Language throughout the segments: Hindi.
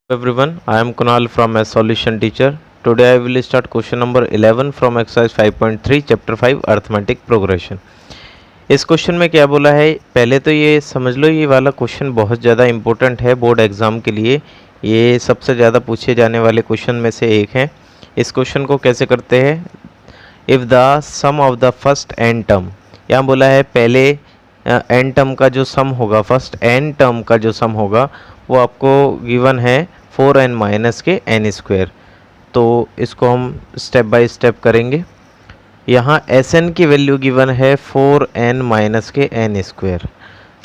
Everyone, I am Kunal from Math Solution Teacher. Today I will start question number 11 from exercise 5.3 chapter 5 arithmetic progression. इस क्वेश्चन में क्या बोला है, पहले तो ये समझ लो, ये वाला क्वेश्चन बहुत ज़्यादा इंपॉर्टेंट है बोर्ड एग्ज़ाम के लिए। ये सबसे ज़्यादा पूछे जाने वाले क्वेश्चन में से एक है। इस क्वेश्चन को कैसे करते हैं, if the sum of the first n term, यहाँ बोला है पहले एन टर्म का जो सम होगा, फर्स्ट एन टर्म का जो सम होगा वो आपको गिवन है 4n माइनस के एन स्क्वायर। तो इसको हम स्टेप बाय स्टेप करेंगे। यहाँ Sn की वैल्यू गिवन है 4n माइनस के एन स्क्वायर,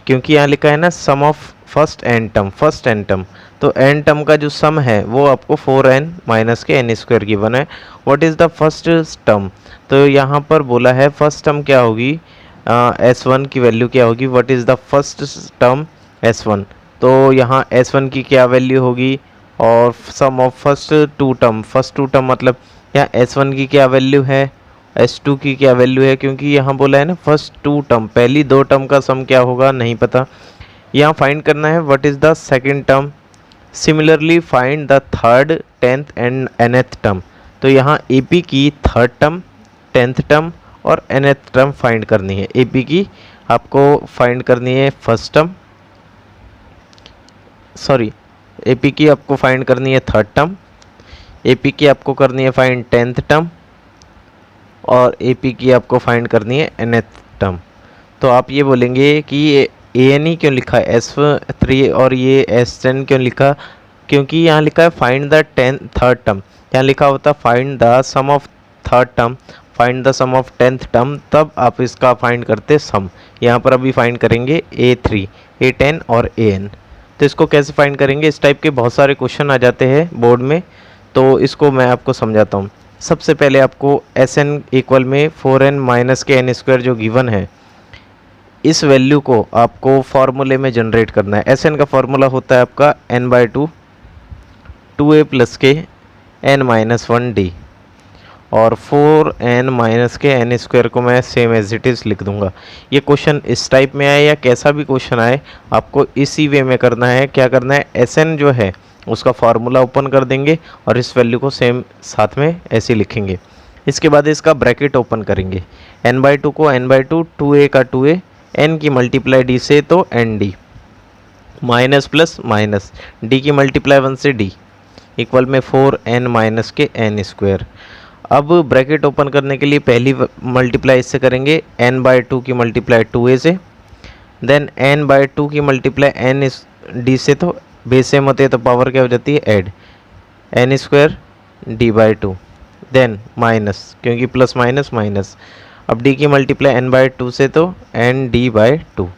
क्योंकि यहाँ लिखा है ना सम ऑफ फर्स्ट एन टर्म, तो एन टर्म का जो सम है वो आपको 4n माइनस के एन स्क्वायर गिवन है। What is the first term, तो यहाँ पर बोला है फर्स्ट टर्म क्या होगी, S1 की वैल्यू क्या होगी, what is the first term S1, तो यहाँ S1 की क्या वैल्यू होगी, और सम ऑफ फर्स्ट टू टर्म मतलब यहाँ S1 की क्या वैल्यू है, S2 की क्या वैल्यू है, क्योंकि यहाँ बोला है ना फर्स्ट टू टर्म, पहली दो टर्म का सम क्या होगा नहीं पता। यहाँ फाइंड करना है what is the second term. Similarly find the third, tenth and nth term, तो यहाँ AP की थर्ड टर्म, टेंथ टर्म और nth टर्म फाइंड करनी है। AP की आपको फाइंड करनी है फर्स्ट टर्म, AP की आपको फाइंड करनी है थर्ड टर्म, AP की आपको करनी है फाइंड टेंथ टर्म, और AP की आपको फाइंड करनी है nth टर्म। तो आप ये बोलेंगे कि ये ANE क्यों लिखा है S3 और ये S10 क्यों लिखा, क्योंकि यहाँ लिखा है फाइंड द थर्ड टर्म, यहाँ लिखा होता find the sum of third term, find the sum of tenth term, तब आप इसका फाइंड करते सम। यहाँ पर अभी फाइंड करेंगे A3, A10 और AN। तो इसको कैसे फाइंड करेंगे, इस टाइप के बहुत सारे क्वेश्चन आ जाते हैं बोर्ड में, तो इसको मैं आपको समझाता हूँ। सबसे पहले आपको Sn इक्वल में 4n माइनस के एन स्क्वायर जो गिवन है, इस वैल्यू को आपको फॉर्मूले में जनरेट करना है। Sn का फॉर्मूला होता है आपका n/2 2a प्लस के n माइनस 1d, और 4n माइनस के एन स्क्वायर को मैं सेम एज इट इज़ लिख दूंगा। ये क्वेश्चन इस टाइप में आए या कैसा भी क्वेश्चन आए, आपको इसी वे में करना है। क्या करना है, Sn जो है उसका फार्मूला ओपन कर देंगे और इस वैल्यू को सेम साथ में ऐसे लिखेंगे। इसके बाद इसका ब्रैकेट ओपन करेंगे, n/2 को n/2, 2a का 2a, n की मल्टीप्लाई d से तो nd, minus plus minus d की मल्टीप्लाई 1 से d, इक्वल में 4n माइनस के एन स्क्वायर। अब ब्रैकेट ओपन करने के लिए पहली मल्टीप्लाई इससे करेंगे, n/2 की मल्टीप्लाई 2a से, देन n/2 की मल्टीप्लाई n d से, तो बेस सेम होते हैं तो पावर क्या हो जाती है add, n square d/2, then minus, क्योंकि प्लस माइनस माइनस, अब d की मल्टीप्लाई n/2 से तो n/d/2,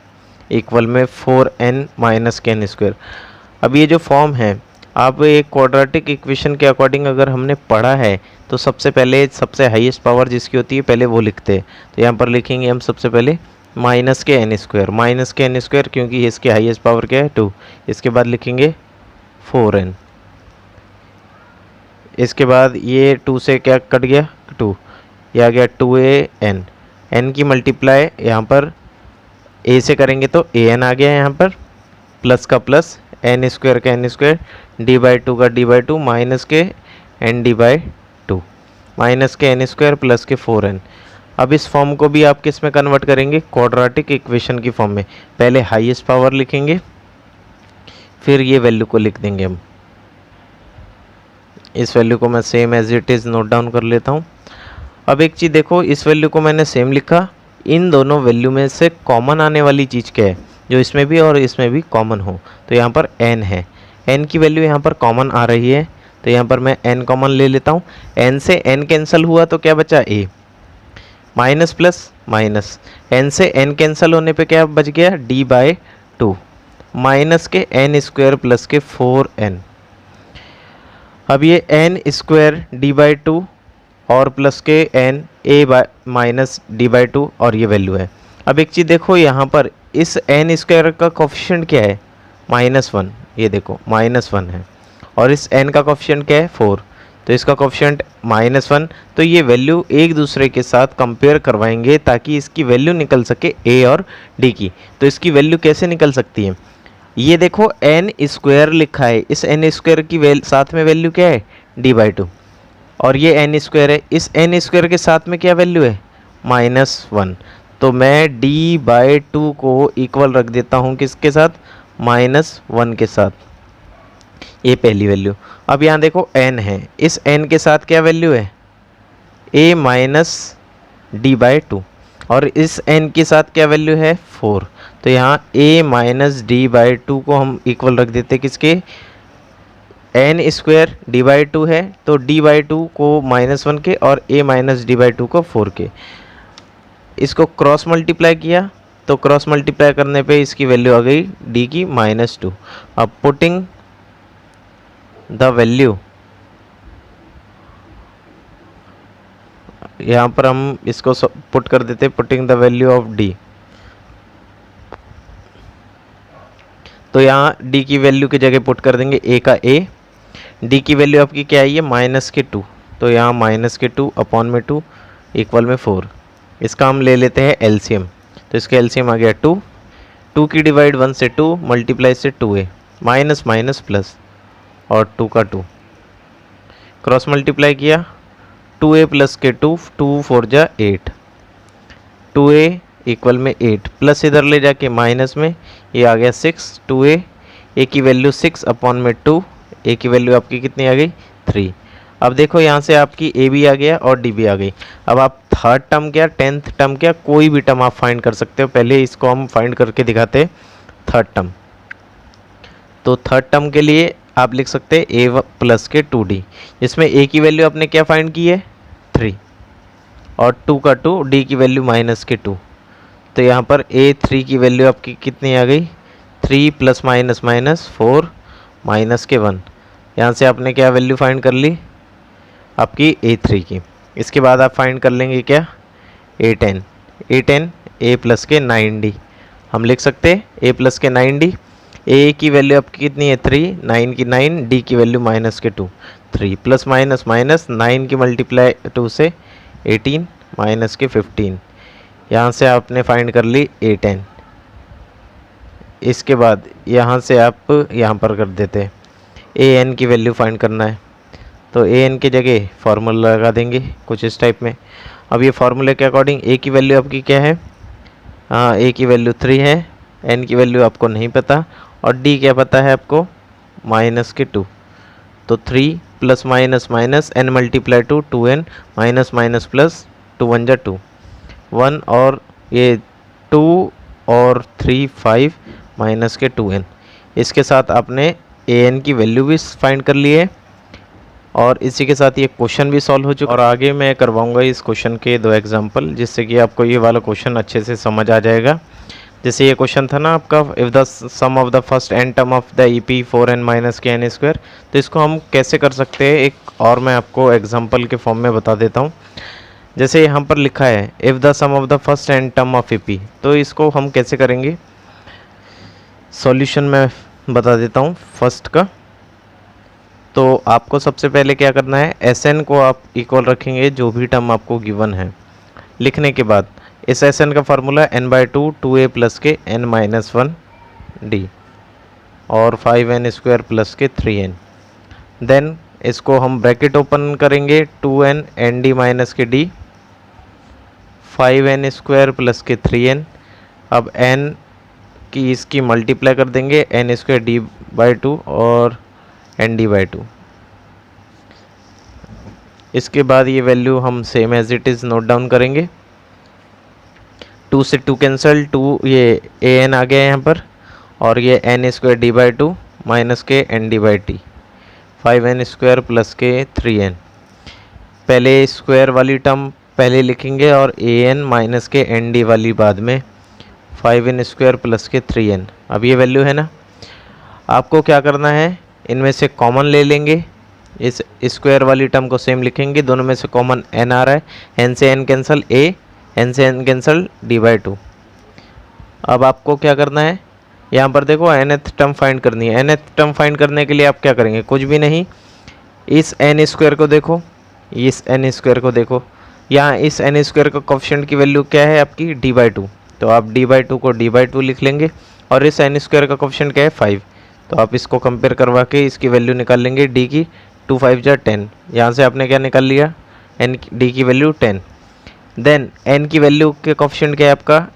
इक्वल में 4n माइनस के एन स्क्वायर। अब ये जो फॉर्म है, आप एक क्वाड्रेटिक इक्वेशन के अकॉर्डिंग अगर हमने पढ़ा है तो सबसे पहले सबसे हाईएस्ट पावर जिसकी होती है पहले वो लिखते हैं। तो यहाँ पर लिखेंगे हम सबसे पहले माइनस के एन स्क्वायर, क्योंकि इसके हाईएस्ट पावर क्या है 2। इसके बाद लिखेंगे 4n, इसके बाद ये 2 से क्या कट गया 2, ये आ गया 2an, n की मल्टीप्लाई यहाँ पर a से करेंगे तो an आ गया यहाँ पर, प्लस का प्लस, n स्क्वायर का n स्क्वायर, d/2 का d/2, माइनस के n/2, माइनस के n स्क्वायर प्लस के 4n। अब इस फॉर्म को भी आप किस में कन्वर्ट करेंगे, क्वाड्रेटिक इक्वेशन की फॉर्म में। पहले हाईएस्ट पावर लिखेंगे, फिर ये वैल्यू को लिख देंगे हम। इस वैल्यू को मैं same as it is note down कर लेता हूँ। अब एक चीज़ देखो, इस वैल्यू को मैंने सेम लिखा, इन दोनों वैल्यू में से कॉमन आने वाली चीज़ क्या है, जो इसमें भी और इसमें भी कॉमन हो, तो यहाँ पर n है, n की वैल्यू यहाँ पर कॉमन आ रही है, तो यहाँ पर मैं n कॉमन ले लेता हूँ। n से n कैंसिल हुआ तो क्या बचा a, minus plus minus, n से n कैंसिल होने पे क्या बच गया d/2, माइनस के n स्क्वायर प्लस के 4n। अब ये n स्क्वायर d/2 और प्लस के n a माइनस d/2, और ये वैल्यू है। अब एक चीज़ देखो, यहाँ पर इस n स्क्वायर का कोफिशिएंट क्या है, -1, ये देखो -1 है, और इस n का कोफिशिएंट क्या है 4, तो इसका कोफिशिएंट -1। तो ये वैल्यू एक दूसरे के साथ कंपेयर करवाएंगे ताकि इसकी वैल्यू निकल सके a और d की। तो इसकी वैल्यू कैसे निकल सकती है, ये देखो एन स्क्वायर लिखा है, इस एन स्क्वायर की साथ में वैल्यू क्या है, d/2, और ये एन स्क्वायर है, इस एन स्क्वायर के साथ में क्या वैल्यू है, -1। तो मैं d/2 को इक्वल रख देता हूँ किसके साथ, -1 के साथ, ये पहली वैल्यू। अब यहाँ देखो n है, इस n के साथ क्या वैल्यू है, a माइनस d/2, और इस n के साथ क्या वैल्यू है, 4। तो यहाँ a माइनस d/2 को हम इक्वल रख देते किसके, n स्क्वायर d/2 है, तो d/2 को -1 के और a माइनस d/2 को 4 के। इसको क्रॉस मल्टीप्लाई किया, तो क्रॉस मल्टीप्लाई करने पे इसकी वैल्यू आ गई d की -2। अब पुटिंग द वैल्यू, यहाँ पर हम इसको पुट कर देते, putting the value of d। तो यहाँ d की वैल्यू की जगह पुट कर देंगे a का a, d की वैल्यू आपकी क्या आई है, -2, तो यहाँ -2 अपॉन में 2 इक्वल में 4। इसका हम ले लेते हैं एलसीएम, तो इसका एलसीएम आ गया 2 की डिवाइड 1 से 2 मल्टीप्लाई से 2a, माइनस माइनस प्लस और 2 का 2, क्रॉस मल्टीप्लाई किया, 2a प्लस के 2, 2 4 जा 8, 2a इक्वल में 8, प्लस इधर ले जाके माइनस में ये आ गया 6, 2a, a की वैल्यू 6 अपॉन में 2, a की वैल्यू आपकी कितनी आ गई, 3। अब देखो यहाँ से आपकी a भी आ गया और d भी आ गई। अब आप थर्ड टर्म क्या, 10th टर्म क्या, कोई भी टर्म आप फाइंड कर सकते हो। पहले इसको हम फाइंड करके दिखाते थर्ड टर्म। तो थर्ड टर्म के लिए आप लिख सकते हैं a प्लस के 2d, इसमें a की वैल्यू आपने क्या फाइंड की है, 3, और 2 का 2, d की वैल्यू माइनस के 2। तो यहाँ पर a3 की वैल्यू आपकी कितनी आ गई, 3 प्लस माइनस माइनस 4 माइनस के 1। यहाँ से आपने क्या वैल्यू फाइंड कर ली आपकी a3 की। इसके बाद आप फाइंड कर लेंगे क्या, a10, a प्लस के 9d, हम लिख सकते हैं a प्लस के 9d। a की वैल्यू आपकी कितनी है, 3, 9 की 9, d की वैल्यू माइनस के 2, 3 प्लस माइनस माइनस 9 की मल्टीप्लाई 2 से 18 माइनस के 15। यहाँ से आपने फाइंड कर ली a10। इसके बाद यहाँ से आप यहाँ पर कर देते an की वैल्यू फाइंड करना है, तो an की जगह फार्मूला लगा देंगे कुछ इस टाइप में। अब ये फार्मूले के अकॉर्डिंग a की वैल्यू आपकी क्या है, a की वैल्यू 3 है, n की वैल्यू आपको नहीं पता, और d क्या पता है आपको, -2। तो 3 plus minus minus n multiply 2, 2n minus minus plus 2 1 जा 2, 1 और ये 2 और 3 5 माइनस के 2n। इसके साथ आपने an की वैल्यू भी फाइंड कर ली है, और इसी के साथ ये क्वेश्चन भी सॉल्व हो चुका। और आगे मैं करवाऊंगा इस क्वेश्चन के 2 एग्जांपल, जिससे कि आपको ये वाला क्वेश्चन अच्छे से समझ आ जाएगा। जैसे ये क्वेश्चन था ना आपका, if the sum of the first n term of the EP 4n minus के n स्क्वायर, तो इसको हम कैसे कर सकते हैं, एक और मैं आपको एग्जांपल के फॉर्म में बता देता हूँ। जैसे यहाँ पर लिखा है if the sum of the first n term of EP, तो इसको हम कैसे करेंगे, सॉल्यूशन में बता देता हूँ फर्स्ट का। तो आपको सबसे पहले क्या करना है, Sn को आप इक्वल रखेंगे जो भी टर्म आपको गिवन है। लिखने के बाद इस Sn का फार्मूला n/2 2a प्लस के n माइनस 1d और 5n स्क्वायर प्लस के 3n। देन इसको हम ब्रैकेट ओपन करेंगे, 2n nd माइनस के d, 5n स्क्वायर प्लस के 3n। अब n की इसकी मल्टीप्लाई कर देंगे, n स्क्वायर d/2 और nd/2। इसके बाद ये वैल्यू हम same as it is note down करेंगे। 2 से 2 कैंसिल, 2 ये an आ गया यहाँ पर, और ये n स्क्वायर d/2 माइनस के nd/t, 5n स्क्वायर प्लस के 3n। पहले स्क्वायर वाली टर्म पहले लिखेंगे और an माइनस के nd वाली बाद में, 5n स्क्वायर प्लस के 3n। अब ये वैल्यू है ना, आपको क्या करना है, इनमें से कॉमन ले लेंगे, इस स्क्वायर वाली टर्म को सेम लिखेंगे, दोनों में से कॉमन n आ रहा है, n से n कैंसिल a, n से n कैंसिल d/2। अब आपको क्या करना है, यहाँ पर देखो nth टर्म फाइंड करनी है। nth टर्म फाइंड करने के लिए आप क्या करेंगे, कुछ भी नहीं, इस n स्क्वायर को देखो, इस n स्क्वायर को देखो, यहाँ इस n स्क्वायर का कोफिशिएंट की वैल्यू क्या है आपकी, d/2। तो आप d/2 को d/2 लिख लेंगे, और इस एन स्क्वायर का कोफिशिएंट क्या है 5। तो आप इसको कंपेयर करवा के इसकी वैल्यू निकाल लेंगे डी की। 2 5 जा 10, यहाँ से आपने क्या निकाल लिया एन डी की वैल्यू 10। देन एन की वैल्यू के कोफिशिएंट क्या है आपका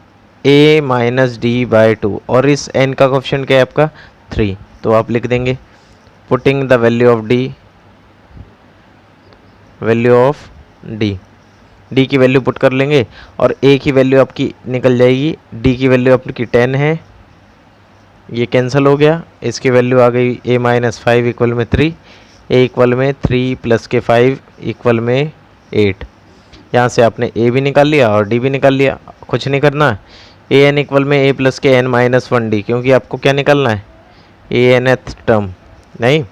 a माइनस डी बाई 2 और इस n का कोफिशिएंट क्या है आपका 3। तो आप लिख देंगे putting the value of D, D की वैल्यू पुट कर लेंगे और a की वैल्यू आपकी निकल जाएगी, d की वैल्यू आपकी 10 है, ये कैंसिल हो गया। इसकी वैल्यू आ गई a माइनस 5 इक्वल में 3, a इक्वल में 3 प्लस के 5 इक्वल में 8। यहाँ से आपने a भी निकाल लिया और d भी निकाल लिया, कुछ नहीं करना। ए एन इक्वल में a प्लस के n माइनस 1d, क्योंकि आपको क्या निकालना है ए nth टर्म, नहीं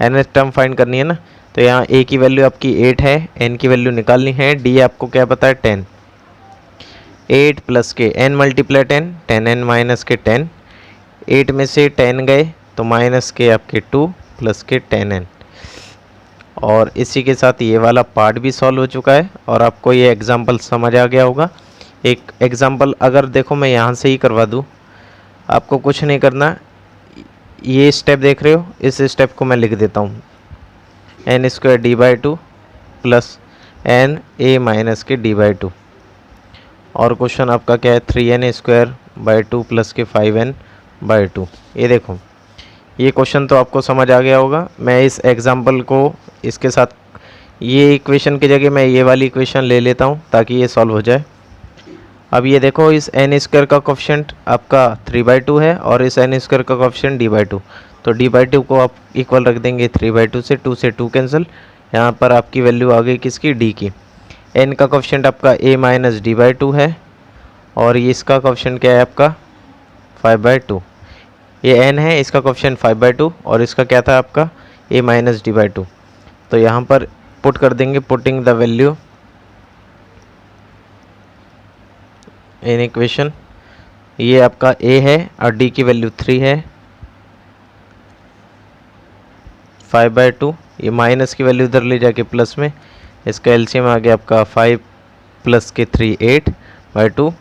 nth टर्म फाइंड करनी है ना। तो यहाँ a की वैल्यू आपकी 8 है, n की वैल्यू निकालनी है, d आपको क्या पता है 10। 8 प्लस के n मल्टीप्लाई 10, 10n माइनस के 10, 8 में से 10 गए तो माइनस के आपके 2 प्लस के 10n। और इसी के साथ ये वाला पार्ट भी सॉल्व हो चुका है और आपको ये एग्जांपल समझ आ गया होगा। एक एग्जांपल अगर देखो मैं यहाँ से ही करवा दूँ, आपको कुछ नहीं करना, ये स्टेप देख रहे हो, इस स्टेप को मैं लिख देता हूँ n square D by 2 plus n A minus के डी बाई 2। और क्वेश्चन आपका क्या है 3n स्क्वायर बाई 2 प्लस के 5n बाई 2। ये देखो ये क्वेश्चन तो आपको समझ आ गया होगा। मैं इस एग्जांपल को इसके साथ ये इक्वेशन की जगह मैं ये वाली इक्वेशन ले लेता हूँ ताकि ये सॉल्व हो जाए। अब ये देखो इस एन स्क्वायर का कोफिशिएंट आपका 3/2 है और इस एन स्क्वायर का कोफिशिएंट d/2। तो d/2 को आप इक्वल रख देंगे 3/2 से, 2 से 2 कैंसिल, यहाँ पर आपकी वैल्यू आ गई किसकी d की। n का कोफिशिएंट आपका a माइनस d/2 है और ये इसका कोफिशिएंट क्या है आपका 5/2। ये n है, इसका कोफिशिएंट 5/2 और इसका क्या था आपका a माइनस d/2। तो यहाँ पर पुट कर देंगे putting the value in equation. ये आपका a है और d की वैल्यू 3 है, 5/2, ये माइनस की वैल्यू इधर ले जाके प्लस में, इसका एलसीएम आ गया आपका 5 प्लस के 3 8/2।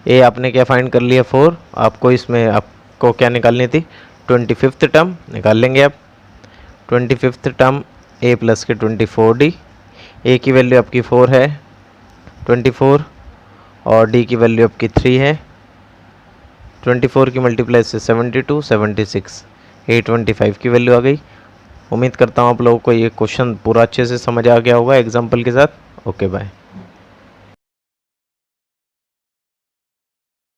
a आपने क्या फाइंड कर लिया 4, आपको इसमें आपको क्या निकालनी थी 25th टर्म निकाल लेंगे आप। 25th टर्म a प्लस के 24d, a की वैल्यू आपकी 4 है 24 और d की वैल्यू आपकी 3 है। 24 की मल्टीप्लाई से 72 76, 825 की वैल्यू आ गई। उम्मीद करता हूँ आप लोगों को ये क्वेश्चन पूरा अच्छे से समझ आ गया होगा एग्जाम्पल के साथ। Okay bye.